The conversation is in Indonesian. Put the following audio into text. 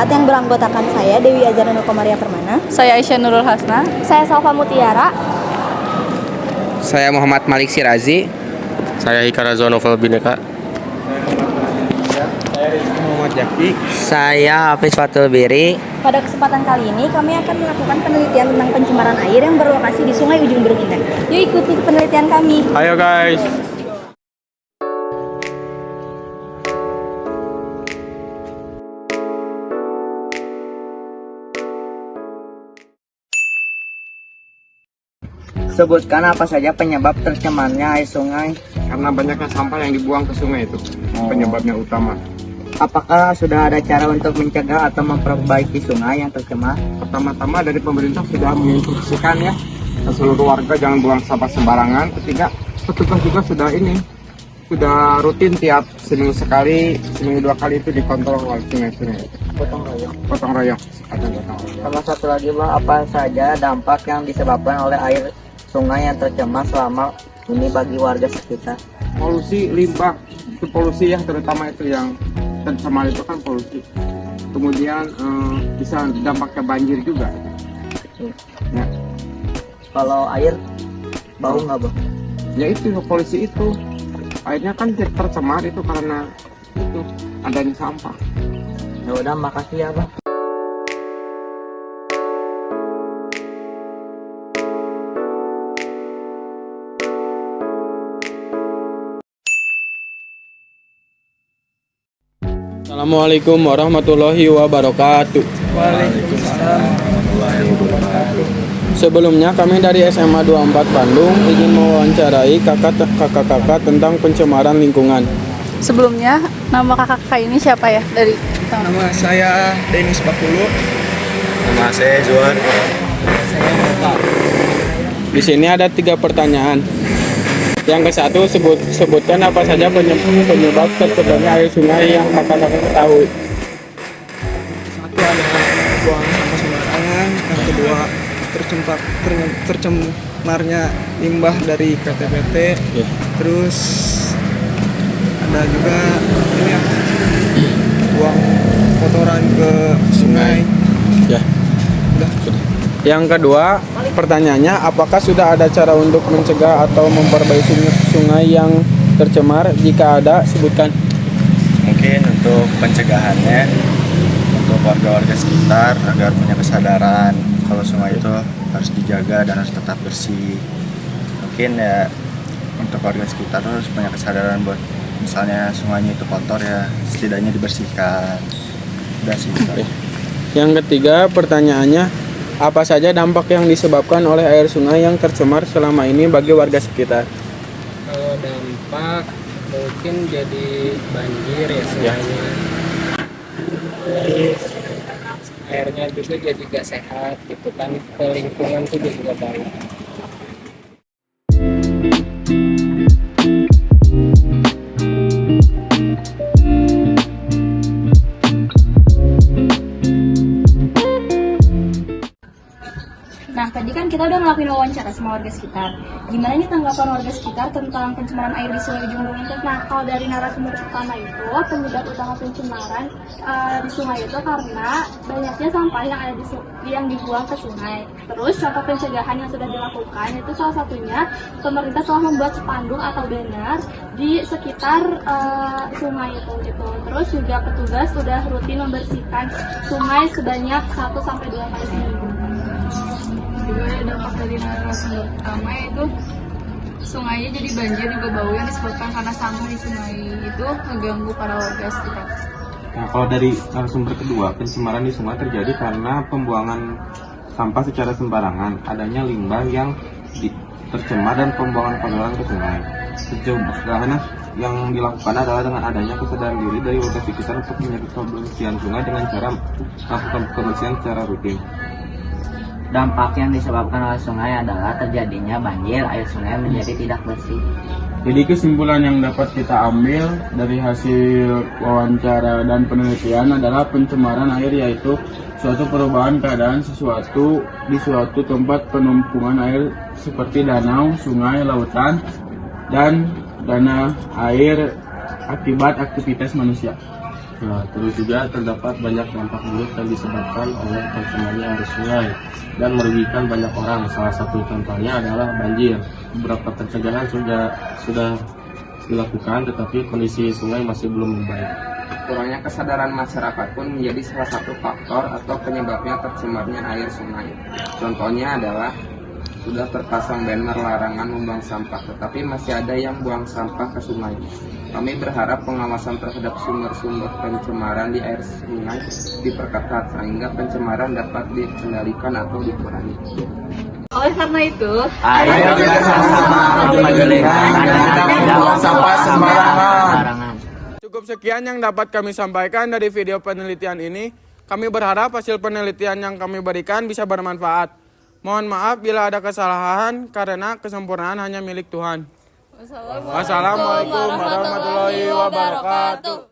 4 yang beranggotakan saya Dewi Azhar Nukomaria Permana. Saya Aisyah Nurul Hasna. Saya Salva Mutiara. Saya Muhammad Malik Sirazi. Saya Ika Razwa Novel Bineka. Saya Rizky Muhammad Jaki. Saya Hafiz Fatul Biri. Pada kesempatan kali ini kami akan melakukan penelitian tentang pencemaran air yang berlokasi di Sungai Ujung Berung Indah. Yuk ikuti penelitian kami. Ayo guys. Sebutkan apa saja penyebab tercemarnya air sungai. Karena banyaknya sampah yang dibuang ke sungai itu penyebabnya utama. Apakah sudah ada cara untuk mencegah atau memperbaiki sungai yang tercemar? Pertama-tama dari pemerintah sudah menginstruksikan ya ke seluruh warga jangan buang sampah sembarangan. Ketiga, petugas juga sudah rutin tiap seminggu sekali, seminggu 2 kali itu dikontrol oleh sungai-sungai. Gotong royong. Sama satu lagi Bang, apa saja dampak yang disebabkan oleh air sungai yang tercemar selama ini bagi warga sekitar? Polusi limbah, itu polusi yang terutama itu yang tercemar itu kan polusi. Kemudian bisa dampaknya banjir juga. Ya. Kalau air bau nggak Bang? Ya itu polusi itu airnya kan tercemar itu karena itu adanya sampah. Ya udah, makasih ya Bang. Assalamualaikum warahmatullahi wabarakatuh. Sebelumnya kami dari SMA 24 Bandung ingin mewawancarai kakak-kakak tentang pencemaran lingkungan. Sebelumnya, nama kakak-kakak ini siapa ya? Dari Nama saya Denis Bakulu. Nama saya Zuan. Di sini ada 3 pertanyaan. Yang ke-1, sebutkan apa saja penyebab tercemarnya air sungai yang kakak-kakak ketahui. Satu ada buang sampah sembarangan. Yang kedua tercemarnya limbah dari PT-PT. Ya. Terus ada juga ini ya, buang kotoran ke sungai. Ya. Udah. Yang kedua, pertanyaannya, apakah sudah ada cara untuk mencegah atau memperbaiki sungai yang tercemar? Jika ada, sebutkan. Mungkin untuk pencegahannya, untuk warga-warga sekitar agar punya kesadaran kalau sungai itu harus dijaga dan harus tetap bersih. Mungkin ya untuk warga sekitar harus punya kesadaran buat misalnya sungainya itu kotor ya setidaknya dibersihkan. Udah sih. Yang ketiga, pertanyaannya, apa saja dampak yang disebabkan oleh air sungai yang tercemar selama ini bagi warga sekitar? Kalau dampak mungkin jadi banjir ya sungainya. Terus airnya juga jadi gak sehat gitu kan, ke lingkungan tuh jadi gak baik. Nah, tadi kan kita udah ngelakuin wawancara sama warga sekitar. Gimana nih tanggapan warga sekitar tentang pencemaran air di Sungai Ujung Berung Indah? Nah, kalau dari narasumber pertama itu, penyebab utama pencemaran di sungai itu karena banyaknya sampah yang ada yang dibuang ke sungai. Terus contoh pencegahan yang sudah dilakukan itu salah satunya pemerintah telah membuat spanduk atau banner di sekitar sungai itu gitu. Terus juga petugas sudah rutin membersihkan sungai sebanyak 1-2 kali seminggu. juga dampak dari narasumber pertama itu sungainya jadi banjir juga bau yang disebabkan karena sampah di sungai itu mengganggu para warga sekitar. Nah, kalau dari sumber kedua, pencemaran di sungai terjadi karena pembuangan sampah secara sembarangan, adanya limbah yang tercemar dan pembuangan kotoran ke sungai. Sejauh yang dilakukan adalah dengan adanya kesadaran diri dari warga sekitar untuk menjaga kebersihan sungai dengan cara melakukan kebersihan secara rutin. Dampak yang disebabkan oleh sungai adalah terjadinya banjir, air sungai menjadi tidak bersih. Jadi kesimpulan yang dapat kita ambil dari hasil wawancara dan penelitian adalah pencemaran air yaitu suatu perubahan keadaan sesuatu di suatu tempat penumpukan air seperti danau, sungai, lautan, dan dana air akibat aktivitas manusia. Nah, terus juga terdapat banyak dampak buruk yang disebabkan oleh tercemarnya arus sungai dan merugikan banyak orang. Salah satu contohnya adalah banjir. Beberapa pencegahan sudah dilakukan, tetapi kondisi sungai masih belum membaik. Kurangnya kesadaran masyarakat pun menjadi salah satu faktor atau penyebabnya tercemarnya air sungai. Contohnya adalah sudah terpasang banner larangan membuang sampah, tetapi masih ada yang buang sampah ke sungai. Kami berharap pengawasan terhadap sumber-sumber pencemaran di air sungai diperketat sehingga pencemaran dapat dikendalikan atau dikurangi. Oleh karena itu, Ayo kita sama-sama menjaga lingkungan dan tidak membuang sampah sembarangan. Cukup sekian yang dapat kami sampaikan dari video penelitian ini. Kami berharap hasil penelitian yang kami berikan bisa bermanfaat. Mohon maaf bila ada kesalahan karena kesempurnaan hanya milik Tuhan. Wassalamualaikum warahmatullahi wabarakatuh.